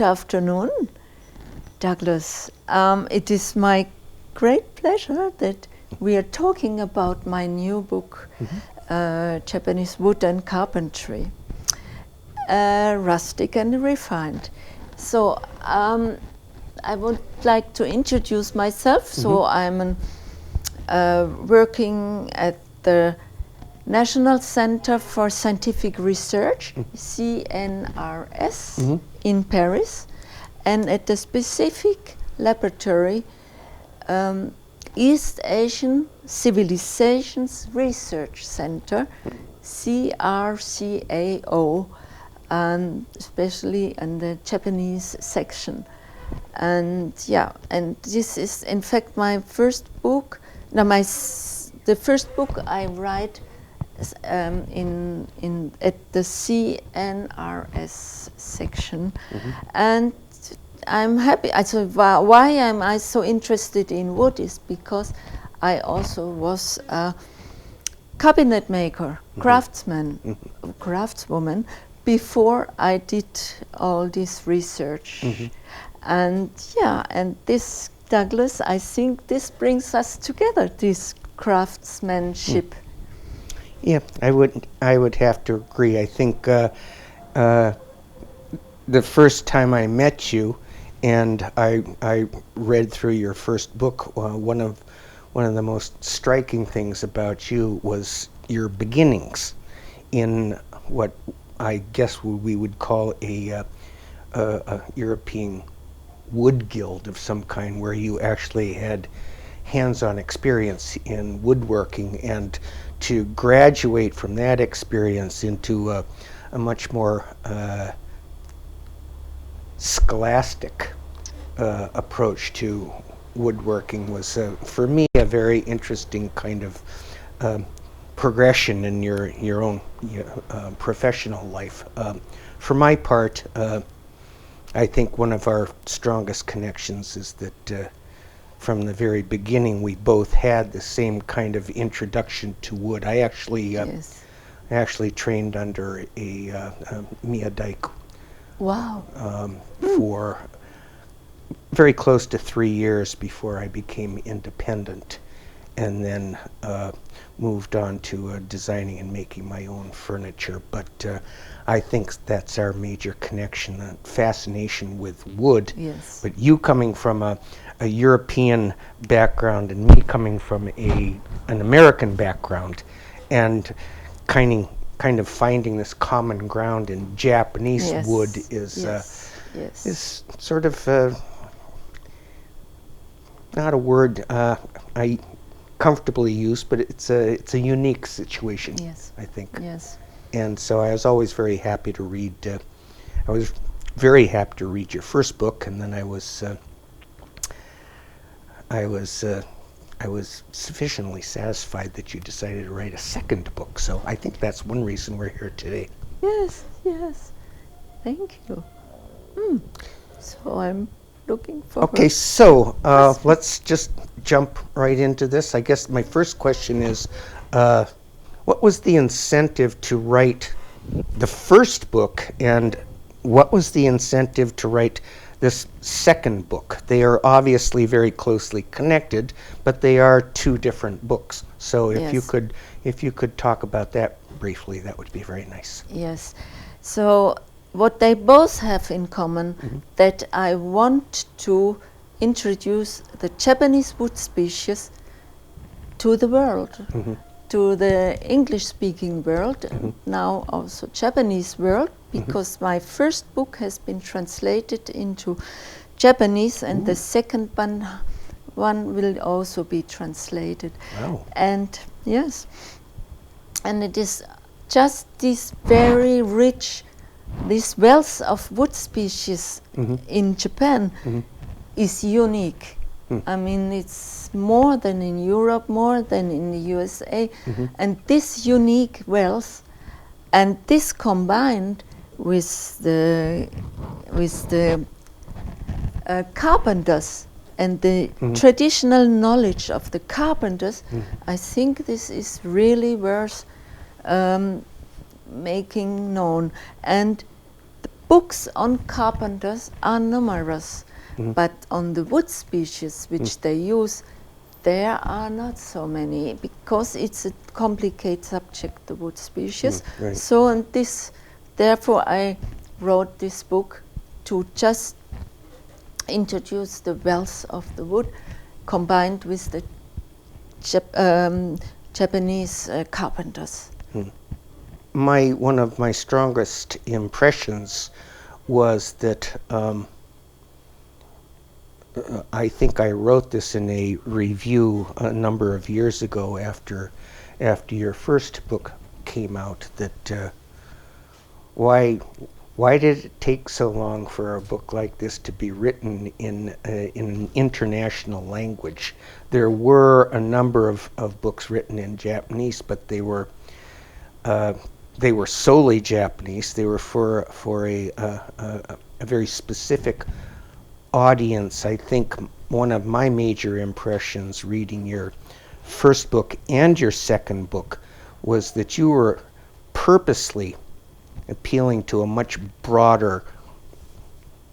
afternoon, Douglas. It is my great pleasure that we are talking about my new book, Japanese Wood and Carpentry, Rustic and Refined. So I would like to introduce myself. So I'm working at the National Center for Scientific Research, CNRS, in Paris, and at the specific laboratory, East Asian Civilisations Research Center, CRCAO, especially in the Japanese section. And and this is in fact my first book. Now the first book I write at the CNRS section, and I'm happy. So why am I so interested in wood is because I also was a cabinet maker, craftswoman, before I did all this research. And and this, Douglas, I think this brings us together, this craftsmanship. Yeah, I would have to agree. I think the first time I met you, and I read through your first book, one of the most striking things about you was your beginnings in what I guess we would call a European wood guild of some kind, where you actually had hands-on experience in woodworking, and to graduate from that experience into a much more scholastic approach to woodworking was, for me, a very interesting kind of progression in your own professional life. For my part, I think one of our strongest connections is that from the very beginning we both had the same kind of introduction to wood. I actually trained under a Miyadaiku. Wow. For very close to 3 years before I became independent, and then moved on to designing and making my own furniture. But I think that's our major connection, a fascination with wood. Yes. But you coming from a European background and me coming from an American background, and kind of finding this common ground in Japanese wood is sort of not a word I comfortably use, but it's a unique situation. Yes. I think. Yes. And so I was always very happy to read. I was very happy to read your first book, and then I was sufficiently satisfied that you decided to write a second book. So I think that's one reason we're here today. Yes. Thank you. So I'm looking forward. Okay, so let's just jump right into this. I guess my first question is, what was the incentive to write the first book, and what was the incentive to write this second book? They are obviously very closely connected, but they are two different books. So if you could talk about that briefly, that would be very nice. Yes. So what they both have in common, that I want to introduce the Japanese wood species to the world, to the English-speaking world, and now also Japanese world, because my first book has been translated into Japanese, and the second one will also be translated. Wow. And yes, and it is just this very rich, this wealth of wood species in Japan is unique. I mean, it's more than in Europe, more than in the USA, and this unique wealth, and this combined with the carpenters and the traditional knowledge of the carpenters, I think this is really worth making known. And the books on carpenters are numerous, but on the wood species which they use, there are not so many, because it's a complicated subject, the wood species. Right. So, and therefore I wrote this book to just introduce the wealth of the wood combined with the Japanese carpenters. One of my strongest impressions was that I think I wrote this in a review a number of years ago after your first book came out, that why did it take so long for a book like this to be written in an international language? There were a number of books written in Japanese, but they were solely Japanese. They were for a very specific audience. I think one of my major impressions reading your first book and your second book was that you were purposely appealing to a much broader,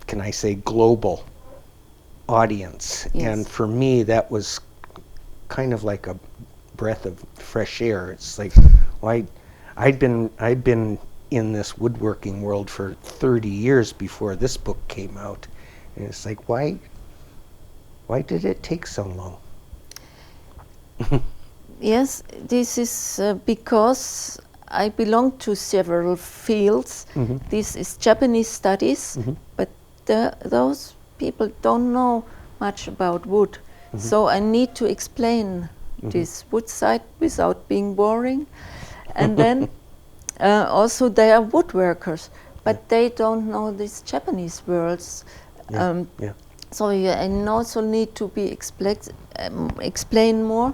can I say, global audience. Yes. And for me, that was kind of like a breath of fresh air. It's like, why? I'd been in this woodworking world for 30 years before this book came out, and it's like, why did it take so long? Yes, this is because I belong to several fields. This is Japanese studies, but those people don't know much about wood. So I need to explain this wood side without being boring. And then also they are woodworkers, but they don't know these Japanese words. So I also need to be explain more,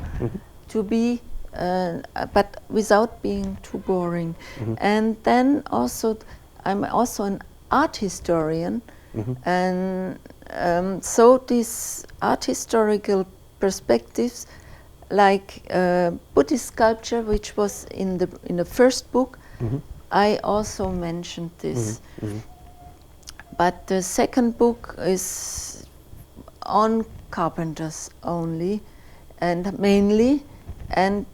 to be, but without being too boring. And then also, I'm also an art historian, and so these art historical perspectives, like Buddhist sculpture, which was in the first book, I also mentioned this. But the second book is on carpenters only, and mainly, and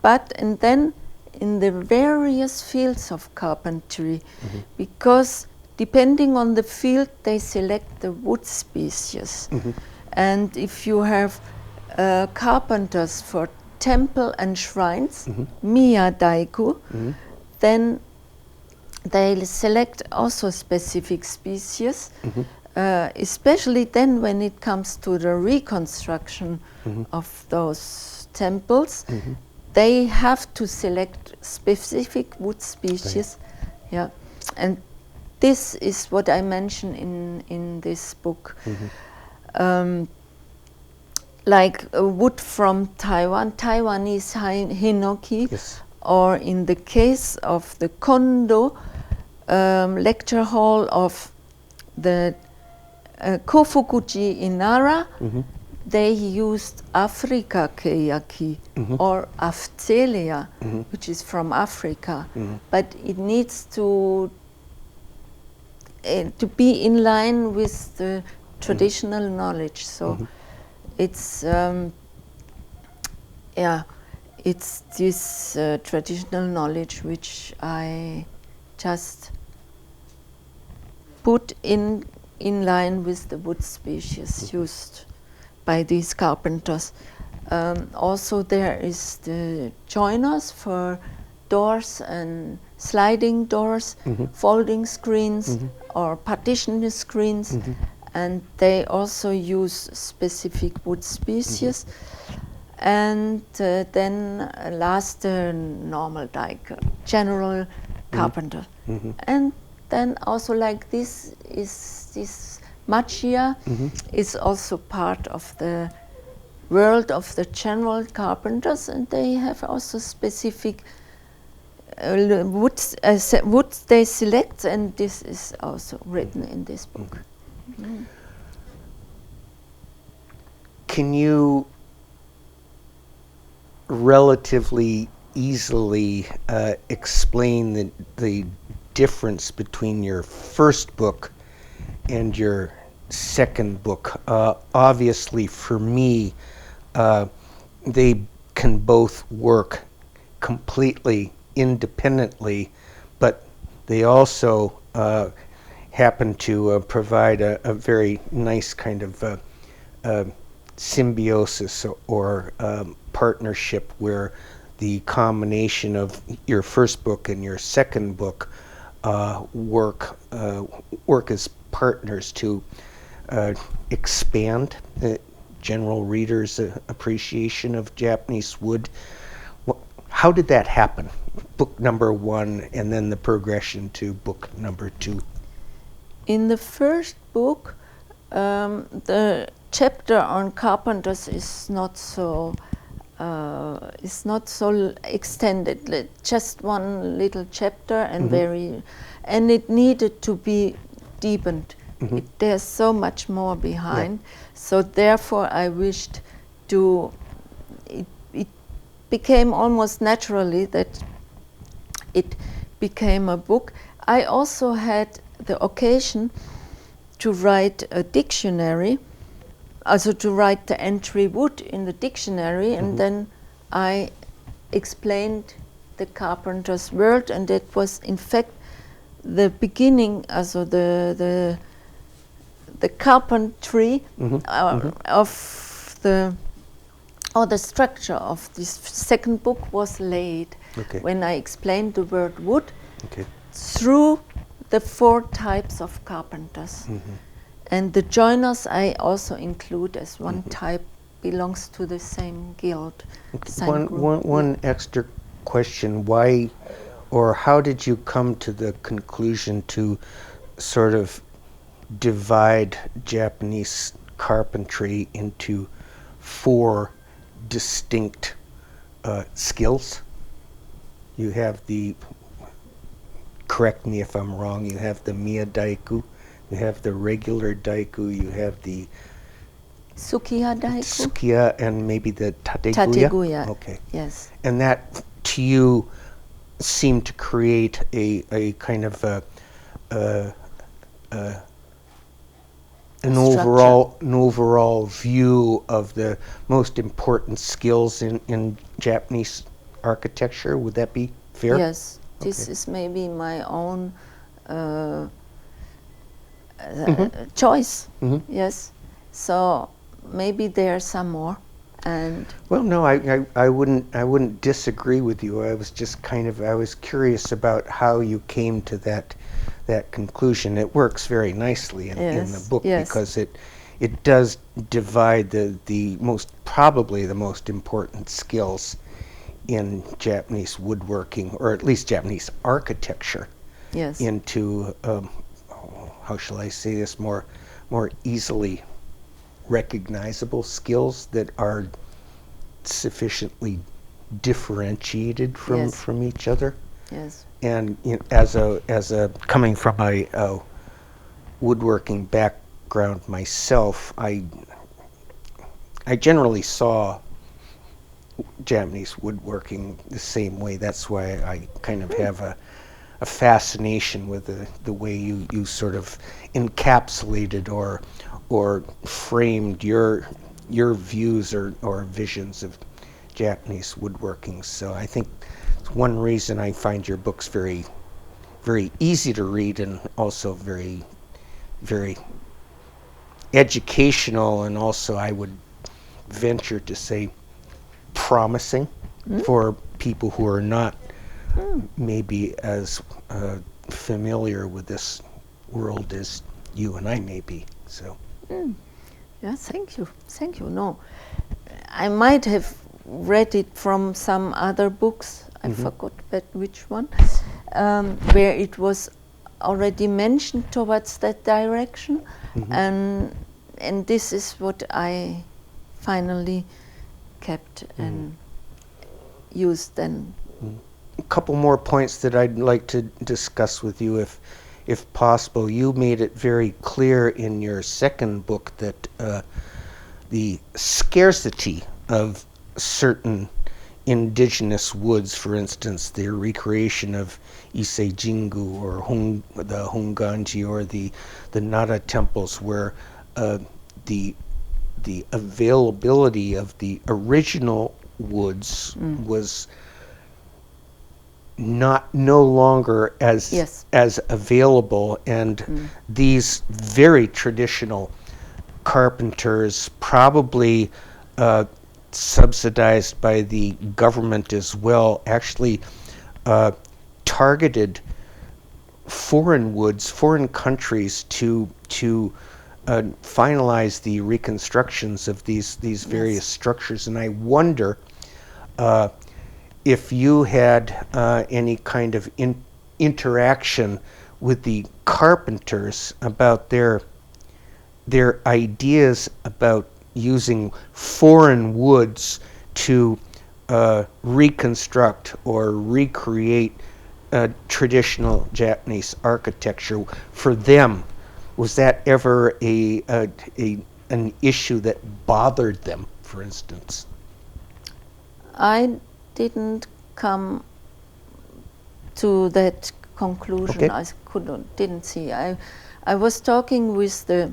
then in the various fields of carpentry, because depending on the field they select the wood species. And if you have carpenters for temple and shrines, miyadaiku, then they select also specific species, especially then when it comes to the reconstruction of those temples. They have to select specific wood species. Yeah, and this is what I mention in this book. Like wood from Taiwan, Taiwanese hinoki, or in the case of the Kondo lecture hall of the Kofukuji in Nara, they used Africa keiki or Aftelia, which is from Africa, but it needs to be in line with the traditional knowledge. So it's it's this traditional knowledge which I just put in line with the wood species used by these carpenters. Also there is the joiners for doors and sliding doors, folding screens or partition screens, and they also use specific wood species. And then last normal, like general carpenter. And then also like this Machia is also part of the world of the general carpenters, and they have also specific woods they select, and this is also written in this book. Can you relatively easily explain the difference between your first book and your second book. Obviously, for me, they can both work completely independently, but they also happen to provide a very nice kind of symbiosis or partnership where the combination of your first book and your second book work as partners to expand the general reader's appreciation of Japanese wood. How did that happen? Book number one, and then the progression to book number two. In the first book, the chapter on carpenters is not so extended. Just one little chapter, and and it needed to be deepened. There's so much more behind. Yeah. So therefore, I wished to. It became almost naturally that it became a book. I also had the occasion to write a dictionary, also to write the entry wood in the dictionary, and then I explained the carpenter's world, and it was in fact the beginning, also the carpentry of the structure of this second book was laid when I explained the word wood through the 4 types of carpenters. And the joiners I also include as one type, belongs to the same guild. One extra question: why, or how did you come to the conclusion to sort of divide Japanese carpentry into 4 distinct skills? You have the, correct me if I'm wrong, you have the miyadaiku, you have the regular daiku, you have the Sukiya daiku. Sukiya, and maybe the tateguya? Tateguya, okay. Yes. And that, to you, seemed to create a kind of an overall view of the most important skills in Japanese architecture. Would that be fair? Yes. This is maybe my own choice. Yes. So maybe there are some more. And well, no, I wouldn't disagree with you. I was just I was curious about how you came to that conclusion. It works very nicely in the book because it does divide the probably the most important skills in Japanese woodworking, or at least Japanese architecture, into how shall I say this, more easily recognizable skills that are sufficiently differentiated from each other. Yes. And as a coming from a woodworking background myself, I generally saw Japanese woodworking the same way. That's why I kind of have a fascination with the way you sort of encapsulated or framed your views or visions of Japanese woodworking. So I think it's one reason I find your books very, very easy to read, and also very, very educational, and also I would venture to say promising for people who are not maybe as familiar with this world as you and I may be. So. Yeah, thank you. No, I might have read it from some other books. I forgot which one, where it was already mentioned towards that direction, and this is what I finally kept and used then. A couple more points that I'd like to discuss with you, if possible. You made it very clear in your second book that the scarcity of certain indigenous woods, for instance, the recreation of Ise Jingu or the Honganji or the Nara temples, where the availability of the original woods was no longer as available, and these very traditional carpenters, probably subsidized by the government as well, actually targeted foreign woods, foreign countries to finalize the reconstructions of these various structures. And I wonder if you had any kind of interaction with the carpenters about their ideas about using foreign woods to reconstruct or recreate traditional Japanese architecture. For them, was that ever an issue that bothered them, for instance? I didn't come to that conclusion. I didn't see. I was talking with the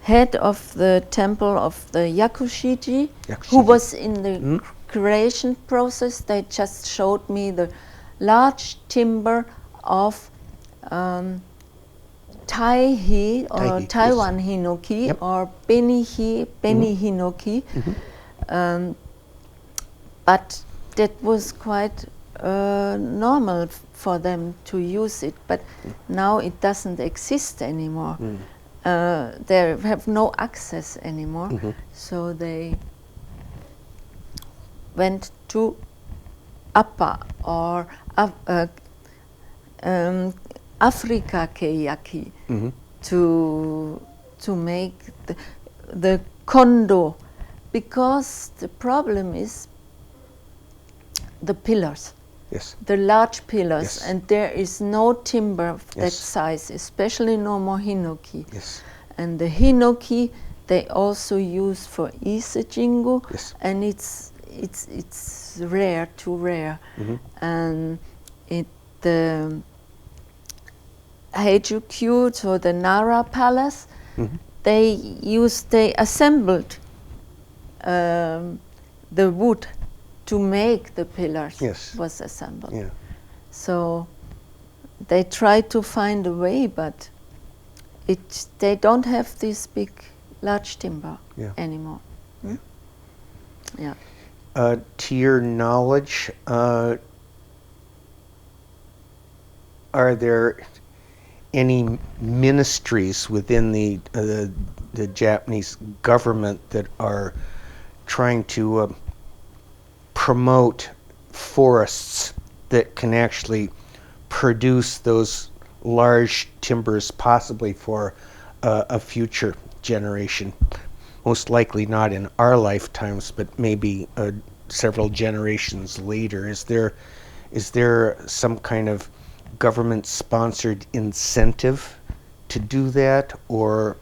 head of the temple of the Yakushiji, who was in the creation process. They just showed me the large timber of Tai-hi or Taiwan Hinoki or Beni Hinoki. But that was quite normal for them to use it, but now it doesn't exist anymore. They have no access anymore, so they went to Appa or Africa Keiyaki to make the kondo, because the problem is the pillars. The large pillars, and there is no timber of that size, especially no more hinoki. And the hinoki they also use for Ise Jingu, and it's rare, too rare. And the Heiju-kyu, so the Nara Palace, they assembled the wood to make the pillars was assembled. So they try to find a way, but they don't have this big, large timber anymore. To your knowledge, are there any ministries within the Japanese government that are trying to promote forests that can actually produce those large timbers, possibly for a future generation? Most likely not in our lifetimes, but maybe several generations later. Is there some kind of government-sponsored incentive to do that, or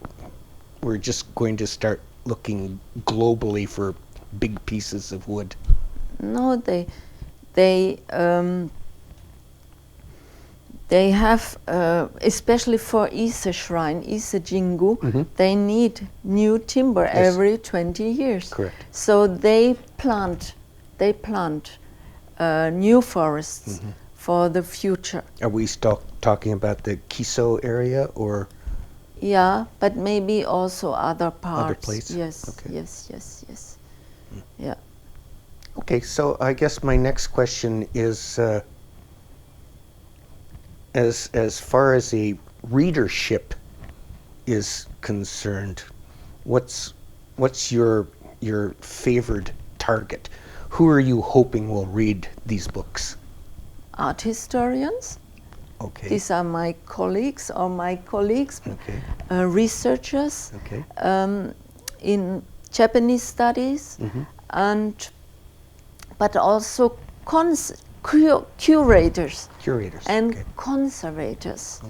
we're just going to start looking globally for big pieces of wood? No, they have, especially for Ise Shrine, Ise Jingu, they need new timber every 20 years. So they plant new forests for the future. Are we still talking about the Kiso area, or? Yeah, but maybe also other parts. Other places? Yes. Yeah. Okay, so I guess my next question is, as far as a readership is concerned, what's your favored target? Who are you hoping will read these books? Art historians. These are my colleagues, researchers in Japanese studies, but also curators and conservators.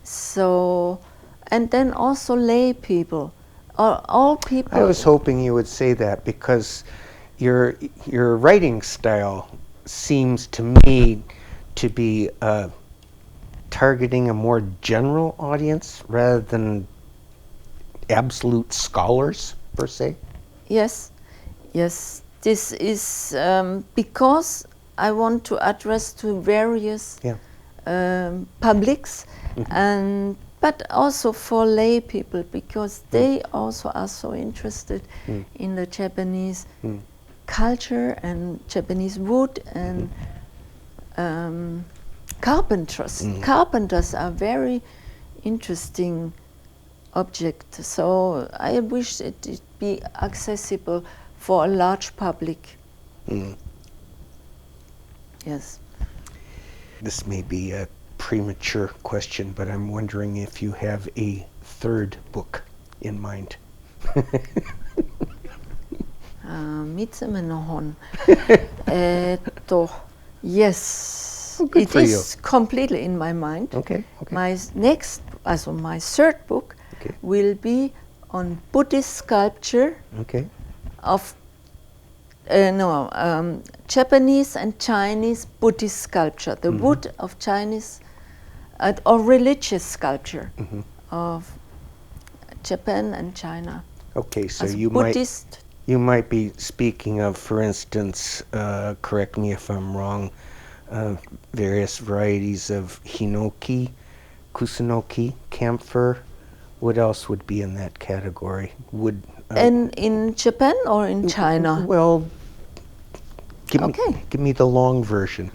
So, and then also lay people, or all people. I was hoping you would say that, because your writing style seems to me to be targeting a more general audience rather than absolute scholars per se. Yes, yes. This is because I want to address to various publics, and but also for lay people, because they also are so interested in the Japanese culture and Japanese wood and carpenters. Carpenters are very interesting object. So I wish it be accessible for a large public. Yes. This may be a premature question, but I'm wondering if you have a third book in mind. Yes, good it for is completely in my mind. Okay. My next, also my third book, will be on Buddhist sculpture of Japanese and Chinese Buddhist sculpture, the wood of Chinese or religious sculpture of Japan and China. Okay, so As you Buddhist. You might be speaking of, for instance, correct me if I'm wrong, various varieties of hinoki, kusunoki, camphor. What else would be in that category? Would And in Japan or in China? Well, give me the long version.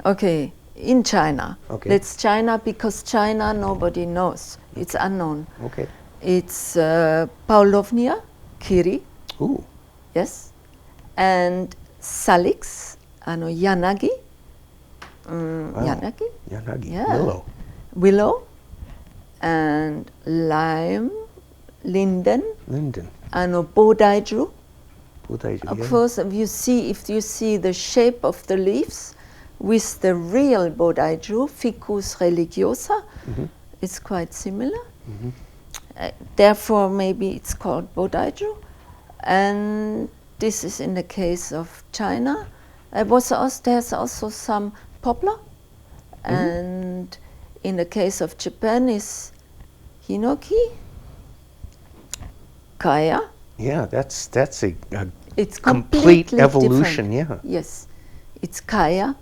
Okay, in China. Okay. It's China because China nobody knows. It's unknown. Okay. It's Paulovnia, Kiri. Ooh. Yes. And Salix, Yanagi. Wow. Yanagi. Yanagi. Yeah. Willow. And lime, linden. Linden. Bodaiju. Bodaiju, Of yeah. course, if you see the shape of the leaves with the real Bodaiju, Ficus religiosa, it's quite similar. Therefore, maybe it's called Bodaiju. And this is in the case of China. There's also some poplar. And in the case of Japan is hinoki, kaya. Yeah, that's a It's complete completely evolution. different. Yeah. Yes, it's kaya.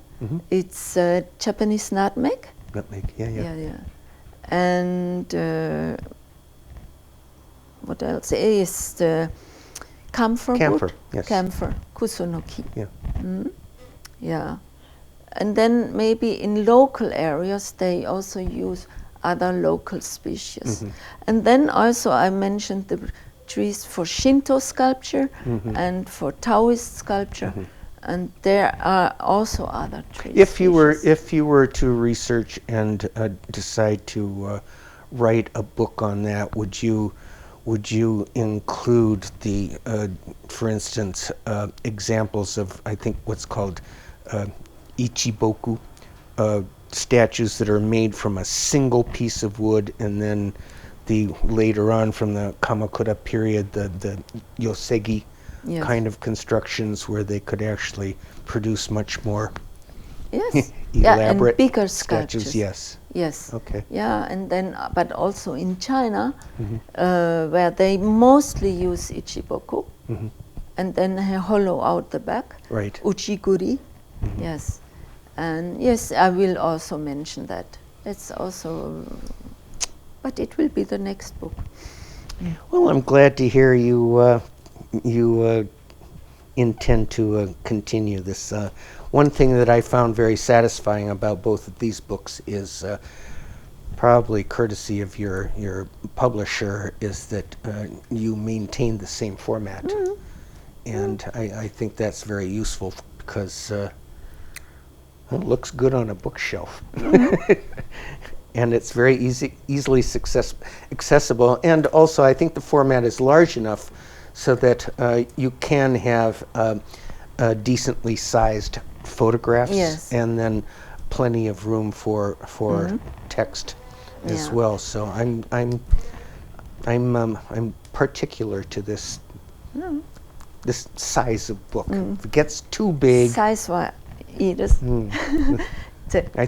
It's Japanese nutmeg. Nutmeg. Yeah. And what else is the camphor? Camphor. Wood? Yes. Camphor, kusunoki. Yeah. Yeah, and then maybe in local areas they also use other local species. And then also I mentioned the trees for Shinto sculpture and for Taoist sculpture, and there are also other trees. If you were to research and decide to write a book on that, would you include the, for instance, examples of, I think, what's called ichiboku, statues that are made from a single piece of wood, and then later on from the Kamakura period, the yosegi kind of constructions where they could actually produce much more elaborate and bigger statues. sculptures. Yes. Okay. Yeah, and then, but also in China, where they mostly use ichiboku, and then hollow out the back. Right. Uchiguri. Yes. And yes, I will also mention that. It's also, but it will be the next book. Well, I'm glad to hear you intend to continue this. One thing that I found very satisfying about both of these books is probably courtesy of your publisher, is that you maintain the same format. And I think that's very useful because it looks good on a bookshelf. And it's very easily accessible. And also, I think the format is large enough so that you can have decently sized photographs, and then plenty of room for text as well. So I'm particular to this this size of book. If it gets too big, Size var i det. I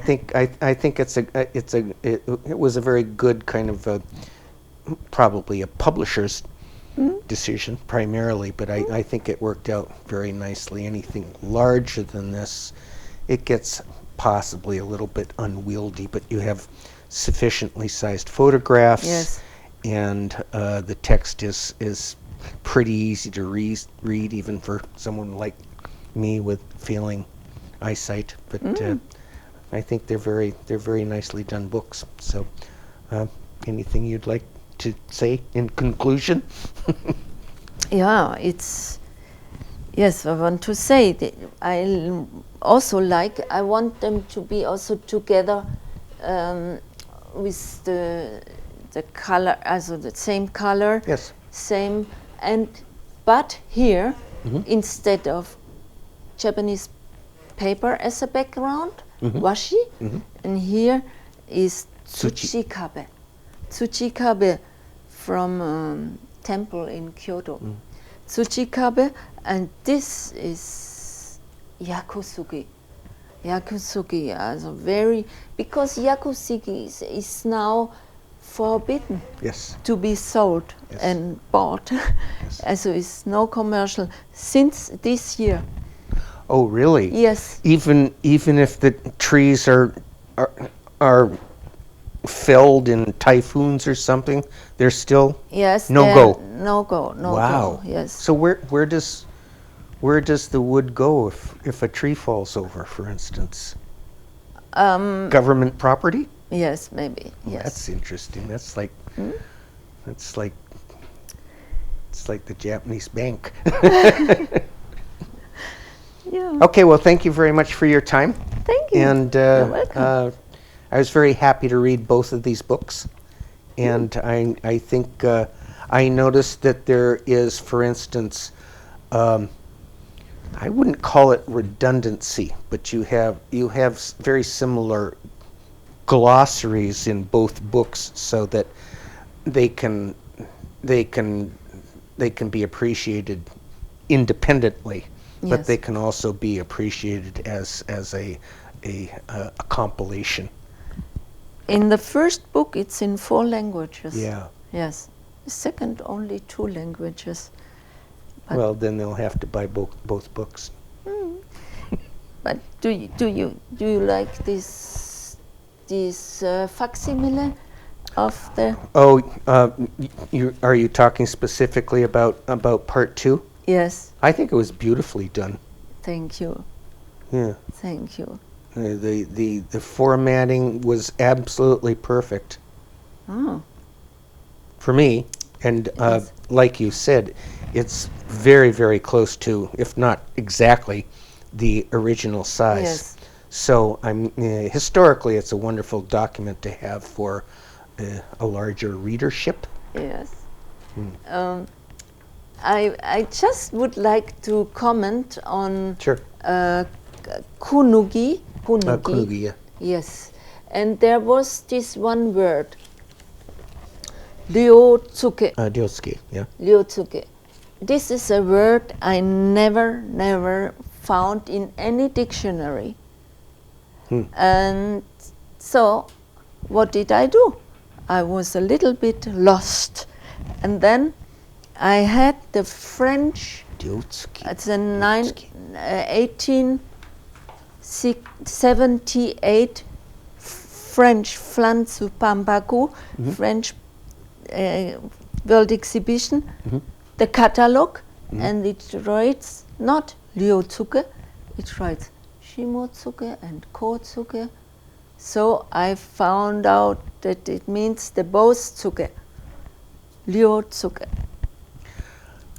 think it was a very good kind of probably a publisher's decision primarily, but I think it worked out very nicely. Anything larger than this, it gets possibly a little bit unwieldy, but you have sufficiently sized photographs, Yes. and the text is pretty easy to read even for someone like me with failing eyesight. But I think they're very nicely done books. So, anything you'd like to say in conclusion? Yeah, yes, I want to say that I also I want them to be also together with the color, also the same color, Yes. same, but here, instead of Japanese paper as a background, washi, and here is tsuchikabe. Tsuchikabe from temple in Kyoto. Tsuchikabe, and this is yakusugi. Yakusugi, also because yakusugi is now forbidden Yes. to be sold Yes. and bought. Yes. So it's no commercial since this year. Oh, really? Yes. Even if the trees are felled in typhoons or something, they're still Yes. no go. No go. No Wow. go. Yes. So where does the wood go if a tree falls over, for instance? Government property? Yes, maybe. Yes. That's interesting. That's like it's like the Japanese bank. Yeah. Okay, well, thank you very much for your time. Thank you. And You're welcome. I was very happy to read both of these books. And I think I noticed that there is, for instance, I wouldn't call it redundancy, but you have very similar glossaries in both books, so that they can be appreciated independently, but Yes. they can also be appreciated as a compilation. In the first book, it's in 4 languages. Yeah. Yes. The second, only 2 languages. But Well, then they'll have to buy both books. But do you like this facsimile of the? Oh, are you talking specifically about part 2? Yes. I think it was beautifully done. Thank you. Yeah. Thank you. The formatting was absolutely perfect Oh. for me, and Yes. like you said, it's very, very close to, if not exactly, the original size. Yes. So historically, it's a wonderful document to have for a larger readership. Yes. I just would like to comment on Sure. kunugi. Kunugi, yeah. Yes. And there was this one word, ryotsuke. Ryosuke, yeah. Ryotsuke. This is a word I never found in any dictionary. And so, what did I do? I was a little bit lost. And then I had the French, Ryosuke. it's a 1878 French Flanzu Pambaku, French World Exhibition, the catalog, and it writes not Ryotsuke, it writes Shimotsuke and Kotsuke. So I found out that it means the Bose-tsuke, Ryotsuke.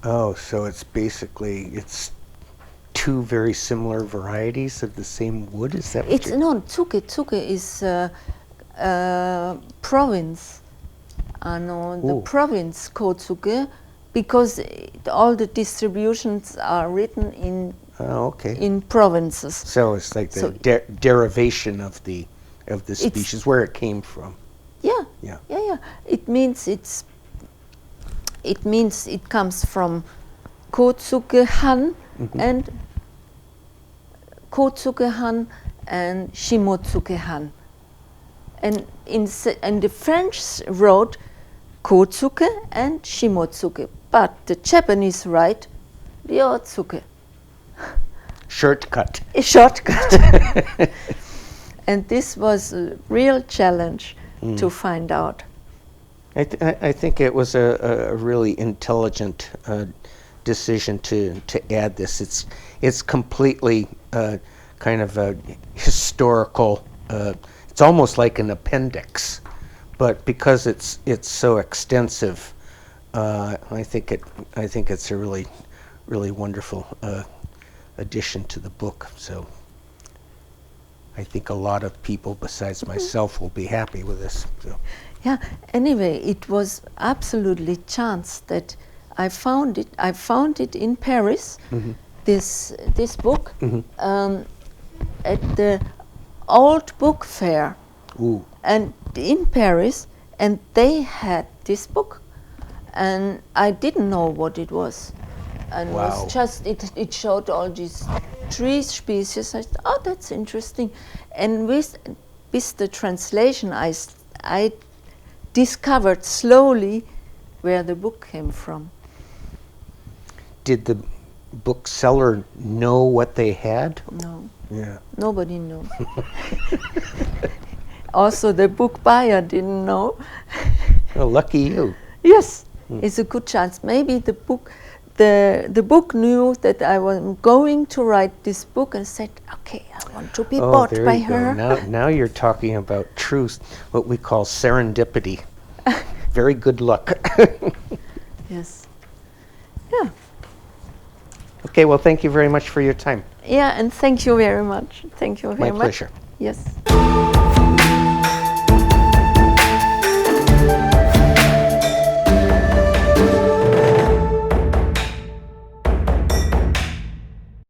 Oh, so it's basically 2 very similar varieties of the same wood. Is that what It's no tsuke. Tsuke is province. No, the Oh. province Kotsuke, because all the distributions are written Oh, okay. in provinces. So it's like the So- derivation of the species, where it came from. Yeah. Yeah. Yeah. It means it comes from Kotsuke Han and Kotsuke Han and Shimotsuke Han. And in the French wrote Kotsuke and Shimotsuke, but the Japanese write Ryotsuke. Shortcut. A shortcut. And this was a real challenge to find out. I think it was a really intelligent decision to add this. It's completely kind of a historical. It's almost like an appendix, but because it's so extensive, I think it's a really wonderful addition to the book. So I think a lot of people besides myself will be happy with this. So. Yeah. Anyway, it was absolutely chance that I found it. I found it in Paris. This book at the old book fair, and in Paris, and they had this book, and I didn't know what it was, and it was just it showed all these tree species. I thought, oh, that's interesting, and with the translation, I discovered slowly where the book came from. Did the bookseller know what they had? No. Yeah. Nobody knows. Also, the book buyer didn't know. Well, lucky you. Yes, it's a good chance. Maybe the book knew that I was going to write this book and said, "Okay, I want to be bought there by you her." Go. Now you're talking about truth, what we call serendipity. Very good luck. Yes. Yeah. Okay, well, thank you very much for your time. Yeah, and thank you very much. Thank you very much. My pleasure. Yes.